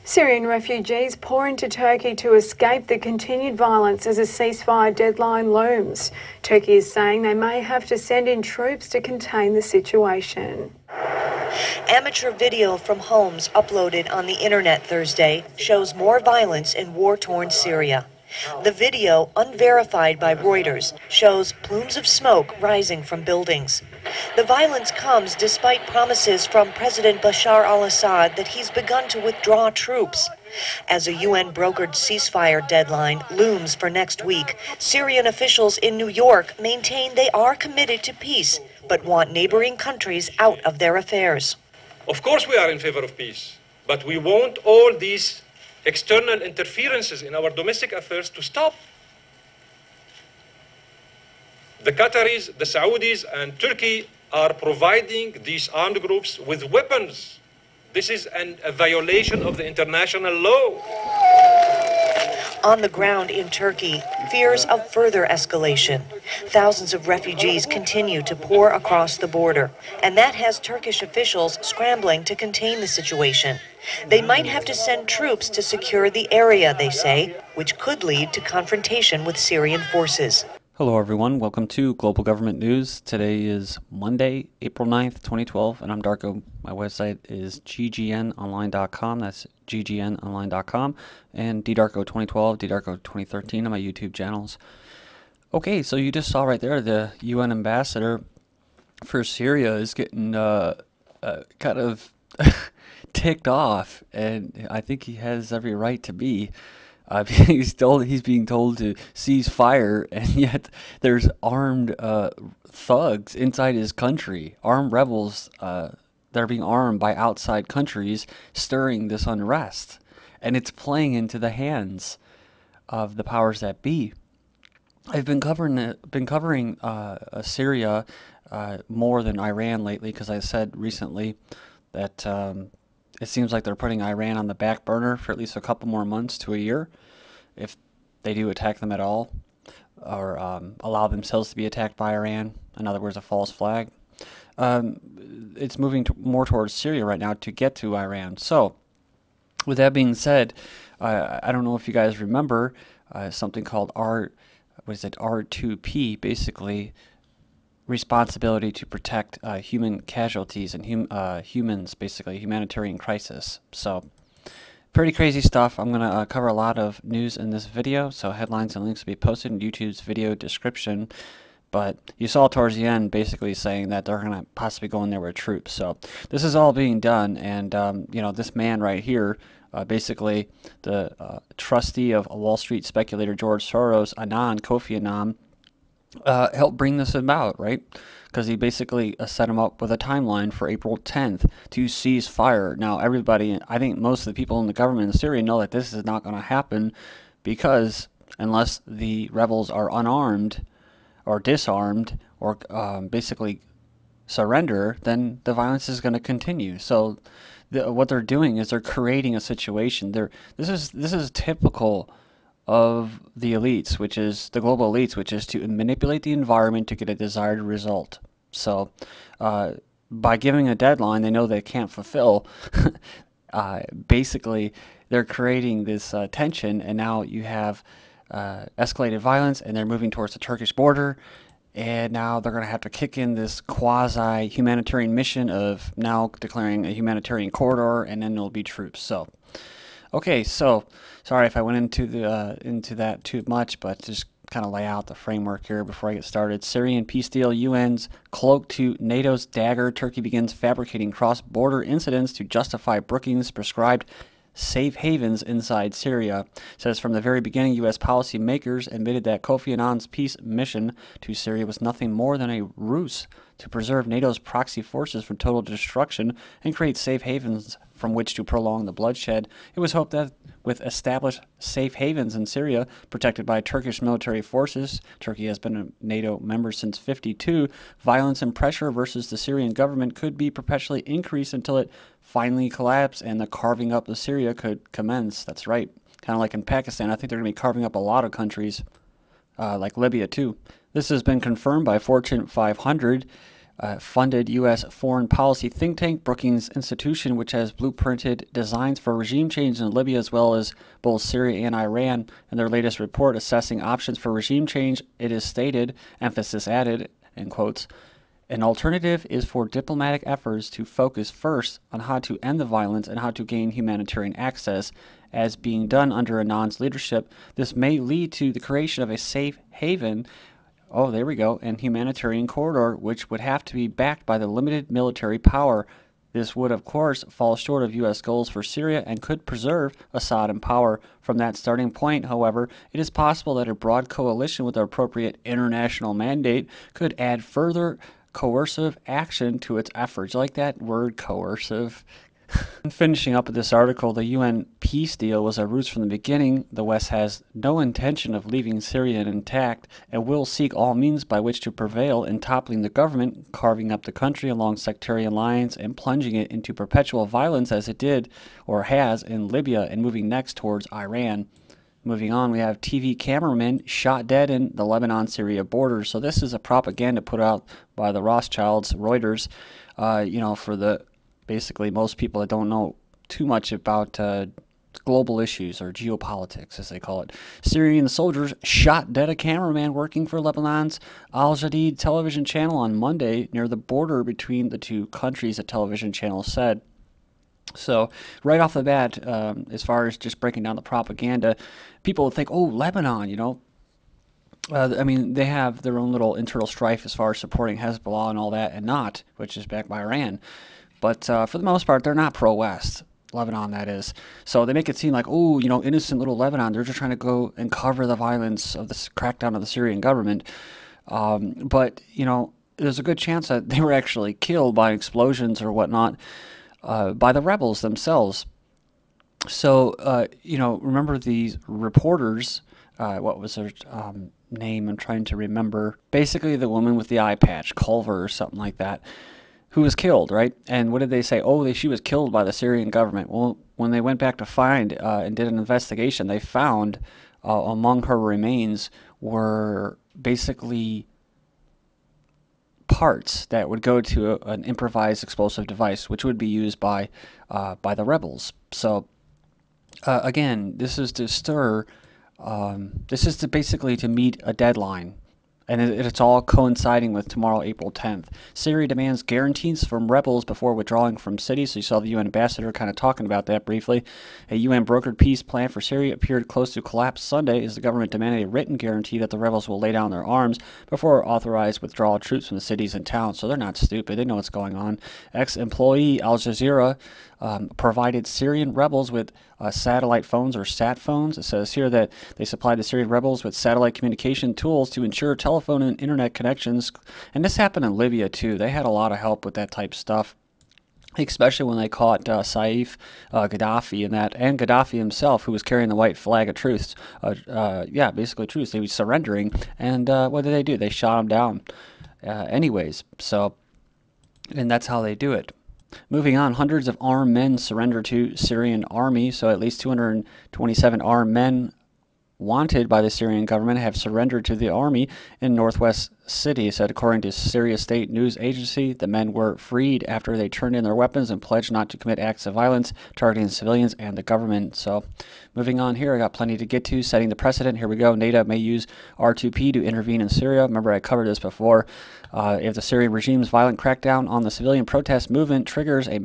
Syrian refugees pour into Turkey to escape the continued violence as a ceasefire deadline looms. Turkey is saying they may have to send in troops to contain the situation. Amateur video from homes uploaded on the internet Thursday shows more violence in war-torn Syria. The video, unverified by Reuters, shows plumes of smoke rising from buildings. The violence comes despite promises from President Bashar al-Assad that he's begun to withdraw troops. As a UN-brokered ceasefire deadline looms for next week, Syrian officials in New York maintain they are committed to peace, but want neighboring countries out of their affairs. Of course we are in favor of peace, but we want all these external interferences in our domestic affairs to stop. The Qataris, the Saudis, and Turkey are providing these armed groups with weapons. This is a violation of the international law. On the ground in Turkey, fears of further escalation. Thousands of refugees continue to pour across the border, and that has Turkish officials scrambling to contain the situation. They might have to send troops to secure the area, they say, which could lead to confrontation with Syrian forces. Hello everyone, welcome to Global Government News. Today is Monday, April 9th, 2012, and I'm Darko. My website is ggnonline.com, that's ggnonline.com, and ddarko2012, ddarko2013 on my YouTube channels. Okay, so you just saw right there the UN ambassador for Syria is getting kind of ticked off, and I think he has every right to be. He's being told to cease fire, and yet there's armed thugs inside his country, armed rebels that are being armed by outside countries, stirring this unrest, and it's playing into the hands of the powers that be. I've been covering Syria more than Iran lately, because I said recently that it seems like they're putting Iran on the back burner for at least a couple more months to a year, if they do attack them at all, or allow themselves to be attacked by Iran. In other words, a false flag. It's moving more towards Syria right now to get to Iran. So, with that being said, I don't know if you guys remember something called R2P, basically responsibility to protect human casualties and humans, basically humanitarian crisis. So pretty crazy stuff. I'm going to cover a lot of news in this video, so headlines and links will be posted in YouTube's video description. But you saw towards the end basically saying that they're going to possibly go in there with troops. So this is all being done, and you know, this man right here, basically the trustee of Wall Street speculator George Soros, Kofi Annan, helped bring this about, right? Because he basically set him up with a timeline for April 10th to cease fire. Now, everybody, I think most of the people in the government in Syria know that this is not going to happen, because unless the rebels are unarmed or disarmed or basically surrender, then the violence is going to continue. So what they're doing is they're creating a situation. This is typical of the elites, which is the global elites, which is to manipulate the environment to get a desired result. So by giving a deadline they know they can't fulfill, basically they're creating this tension, and now you have escalated violence, and they're moving towards the Turkish border, and now they're going to have to kick in this quasi-humanitarian mission of now declaring a humanitarian corridor, and then there'll be troops. So okay, so sorry if I went into that too much, but just kind of lay out the framework here before I get started. Syrian peace deal, UN's Cloak to NATO's Dagger. Turkey begins fabricating cross-border incidents to justify Brookings prescribed safe havens inside Syria. It says from the very beginning, U.S. policymakers admitted that Kofi Annan's peace mission to Syria was nothing more than a ruse to preserve NATO's proxy forces from total destruction and create safe havens from which to prolong the bloodshed. It was hoped that with established safe havens in Syria, protected by Turkish military forces — Turkey has been a NATO member since '52 — violence and pressure versus the Syrian government could be perpetually increased until it finally collapsed and the carving up of Syria could commence. That's right. Kind of like in Pakistan, I think they're going to be carving up a lot of countries, like Libya too. This has been confirmed by Fortune 500 funded U.S. foreign policy think tank Brookings Institution, which has blueprinted designs for regime change in Libya as well as both Syria and Iran. In their latest report assessing options for regime change, it is stated, emphasis added, in quotes, an alternative is for diplomatic efforts to focus first on how to end the violence and how to gain humanitarian access. As being done under Annan's leadership, this may lead to the creation of a safe haven, oh, there we go, and humanitarian corridor, which would have to be backed by the limited military power. This would, of course, fall short of U.S. goals for Syria and could preserve Assad in power. From that starting point, however, it is possible that a broad coalition with the appropriate international mandate could add further coercive action to its efforts. Like that word, coercive. Finishing up with this article, the UN peace deal was our roots from the beginning. The West has no intention of leaving Syria intact and will seek all means by which to prevail in toppling the government, carving up the country along sectarian lines, and plunging it into perpetual violence as it did or has in Libya and moving next towards Iran. Moving on, we have TV cameraman shot dead in the Lebanon-Syria border. So this is a propaganda put out by the Rothschilds, Reuters, for the basically most people that don't know too much about global issues or geopolitics, as they call it. Syrian soldiers shot dead a cameraman working for Lebanon's Al Jadid television channel on Monday near the border between the two countries, the television channel said. So right off the bat, as far as just breaking down the propaganda, people would think, oh, Lebanon, they have their own little internal strife as far as supporting Hezbollah and all that, and not, which is backed by Iran. But for the most part, they're not pro-West, Lebanon, that is. So they make it seem like, oh, innocent little Lebanon, they're just trying to go and cover the violence of this crackdown of the Syrian government. But there's a good chance that they were actually killed by explosions or whatnot by the rebels themselves. So, remember these reporters, what was her name? I'm trying to remember. Basically, the woman with the eye patch, Culver or something like that, who was killed, right? And what did they say? Oh, she was killed by the Syrian government. Well, when they went back to find and did an investigation, they found among her remains were basically parts that would go to an improvised explosive device, which would be used by the rebels. So again, this is to stir. This is basically to meet a deadline. And it's all coinciding with tomorrow, April 10th. Syria demands guarantees from rebels before withdrawing from cities. So you saw the UN ambassador kind of talking about that briefly. A UN brokered peace plan for Syria appeared close to collapse Sunday as the government demanded a written guarantee that the rebels will lay down their arms before authorized withdrawal of troops from the cities and towns. So they're not stupid. They know what's going on. Ex-employee Al Jazeera provided Syrian rebels with satellite phones or satphones. It says here that they supplied the Syrian rebels with satellite communication tools to ensure telephone and internet connections. And this happened in Libya too. They had a lot of help with that type of stuff, especially when they caught Saif Gaddafi and Gaddafi himself, who was carrying the white flag of truce. Basically truce. He was surrendering, and what did they do? They shot him down anyways. So, and that's how they do it. Moving on, hundreds of armed men surrender to Syrian army. So at least 227 armed men wanted by the Syrian government have surrendered to the army in northwest city, said according to Syria State News Agency. The men were freed after they turned in their weapons and pledged not to commit acts of violence targeting civilians and the government. So moving on here, I got plenty to get to. Setting the precedent, here we go. NATO may use R2P to intervene in Syria. Remember, I covered this before. If the Syrian regime's violent crackdown on the civilian protest movement triggers a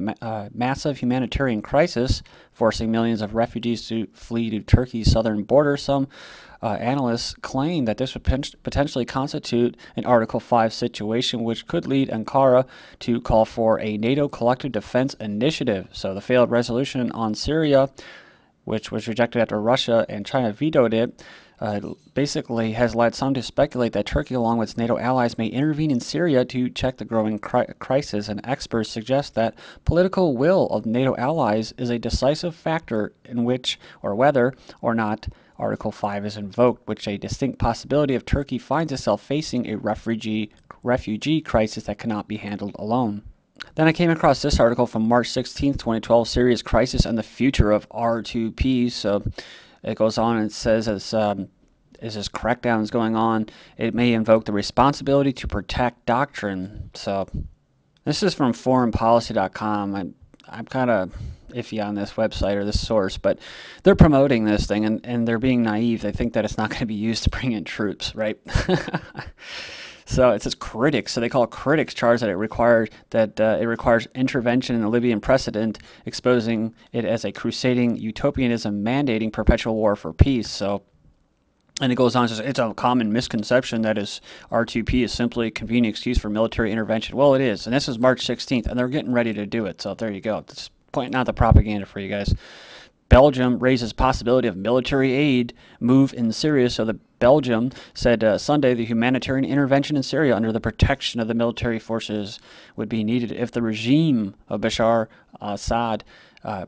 massive humanitarian crisis, forcing millions of refugees to flee to Turkey's southern border, some analysts claim that this would potentially constitute an Article 5 situation, which could lead Ankara to call for a NATO collective defense initiative. So the failed resolution on Syria, which was rejected after Russia and China vetoed it, basically has led some to speculate that Turkey, along with its NATO allies, may intervene in Syria to check the growing crisis, and experts suggest that political will of NATO allies is a decisive factor in which or whether or not Article 5 is invoked, which a distinct possibility if Turkey finds itself facing a refugee crisis that cannot be handled alone. Then I came across this article from March 16, 2012, Syria's Crisis and the Future of R2P. So it goes on and it says, as as this crackdown is going on, it may invoke the responsibility to protect doctrine. So this is from foreignpolicy.com. I'm kind of iffy on this website or this source, but they're promoting this thing, and they're being naive. They think that it's not going to be used to bring in troops, right? So it says critics. So they call critics charge that it requires intervention in the Libyan precedent, exposing it as a crusading utopianism mandating perpetual war for peace. So, and it goes on and says it's a common misconception that is R2P is simply a convenient excuse for military intervention. Well, it is, and this is March 16th, and they're getting ready to do it. So there you go. Just pointing out the propaganda for you guys. Belgium raises possibility of military aid move in Syria. So the Belgium said Sunday the humanitarian intervention in Syria under the protection of the military forces would be needed if the regime of Bashar Assad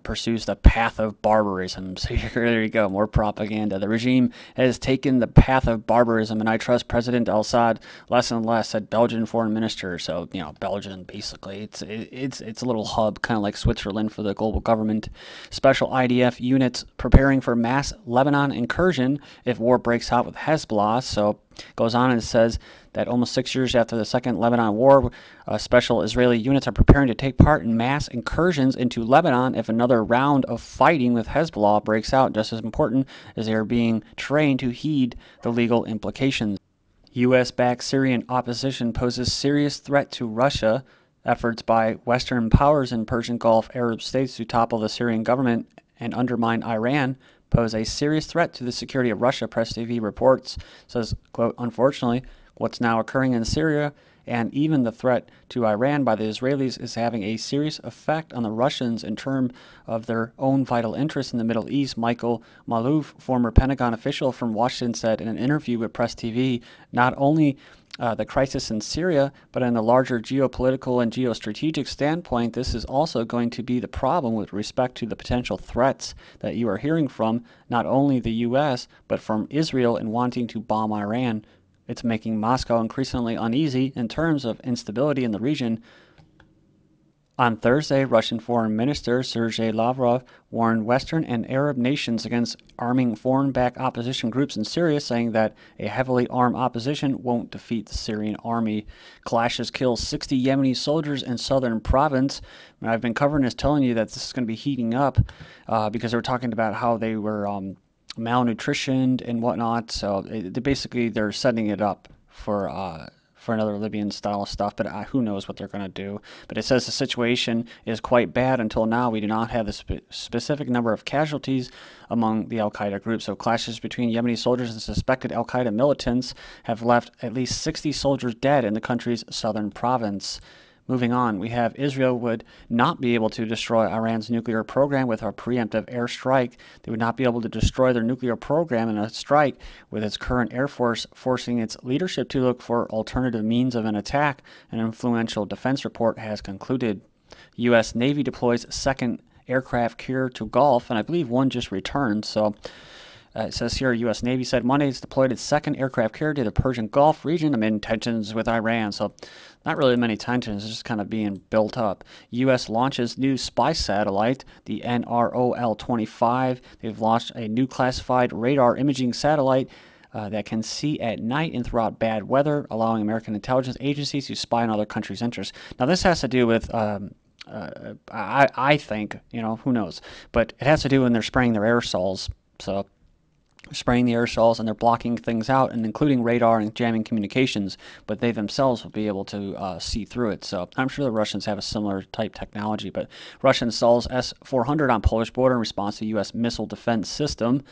pursues the path of barbarism. So there you go, more propaganda. The regime has taken the path of barbarism, and I trust President Assad less and less, said Belgian foreign minister. So, you know, Belgium, basically, it's a little hub, kind of like Switzerland for the global government. Special IDF units preparing for mass Lebanon incursion if war breaks out with Hezbollah. So goes on and says that almost 6 years after the Second Lebanon War, special Israeli units are preparing to take part in mass incursions into Lebanon if another round of fighting with Hezbollah breaks out. Just as important as they are being trained to heed the legal implications. U.S.-backed Syrian opposition poses serious threat to Russia. Efforts by Western powers in Persian Gulf Arab states to topple the Syrian government and undermine Iran pose a serious threat to the security of Russia, Press TV reports. Says, quote, unfortunately, what's now occurring in Syria and even the threat to Iran by the Israelis is having a serious effect on the Russians in terms of their own vital interests in the Middle East. Michael Malouf, former Pentagon official from Washington, said in an interview with Press TV, not only the crisis in Syria, but in a larger geopolitical and geostrategic standpoint, this is also going to be the problem with respect to the potential threats that you are hearing from not only the U.S., but from Israel in wanting to bomb Iran. It's making Moscow increasingly uneasy in terms of instability in the region. On Thursday, Russian Foreign Minister Sergei Lavrov warned Western and Arab nations against arming foreign-backed opposition groups in Syria, saying that a heavily armed opposition won't defeat the Syrian army. Clashes kill 60 Yemeni soldiers in southern province. And I've been covering this, telling you that this is going to be heating up because they were talking about how they were malnutritioned and whatnot. So they're setting it up for another Libyan style stuff, but who knows what they're going to do. But it says the situation is quite bad. Until now, we do not have the specific number of casualties among the Al-Qaeda group. So clashes between Yemeni soldiers and suspected Al-Qaeda militants have left at least 60 soldiers dead in the country's southern province. Moving on, we have Israel would not be able to destroy Iran's nuclear program with a preemptive airstrike. They would not be able to destroy their nuclear program in a strike with its current air force, forcing its leadership to look for alternative means of an attack, an influential defense report has concluded. U.S. Navy deploys second aircraft carrier to Gulf, and I believe one just returned. So it says here, U.S. Navy said Monday it's deployed its second aircraft carrier to the Persian Gulf region amid tensions with Iran. So not really many tensions, it's just kind of being built up. U.S. launches new spy satellite, the NROL-25. They've launched a new classified radar imaging satellite that can see at night and throughout bad weather, allowing American intelligence agencies to spy on other countries' interests. Now, this has to do with I think, who knows, but it has to do when they're spraying their aerosols. So spraying the aerosols, and they're blocking things out, and including radar and jamming communications, but they themselves will be able to see through it. So I'm sure the Russians have a similar type technology, but Russia installs S-400 on Polish border in response to U.S. missile defense system.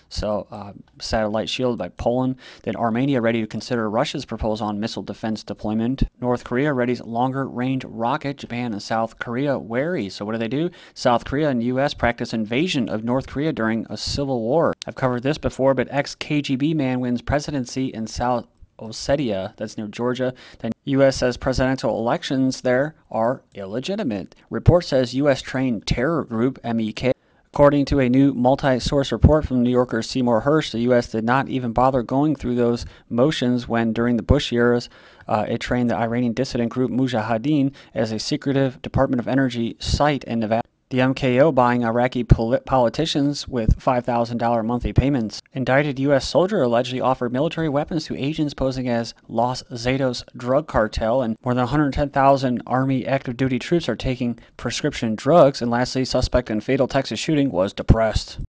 So satellite shielded by Poland. Then Armenia ready to consider Russia's proposal on missile defense deployment. North Korea readies longer-range rocket. Japan and South Korea wary. So what do? South Korea and U.S. practice invasion of North Korea during a civil war. I've covered this before, but ex-KGB man wins presidency in South Ossetia, that's near Georgia. Then U.S. says presidential elections there are illegitimate. Report says U.S.-trained terror group MEK. According to a new multi-source report from New Yorker Seymour Hersh, the U.S. did not even bother going through those motions when, during the Bush years, it trained the Iranian dissident group Mujahideen as a secretive Department of Energy site in Nevada. The MKO buying Iraqi politicians with $5,000 monthly payments. Indicted U.S. soldier allegedly offered military weapons to agents posing as Los Zetos drug cartel, and more than 110,000 Army active duty troops are taking prescription drugs. And lastly, suspect in fatal Texas shooting was depressed.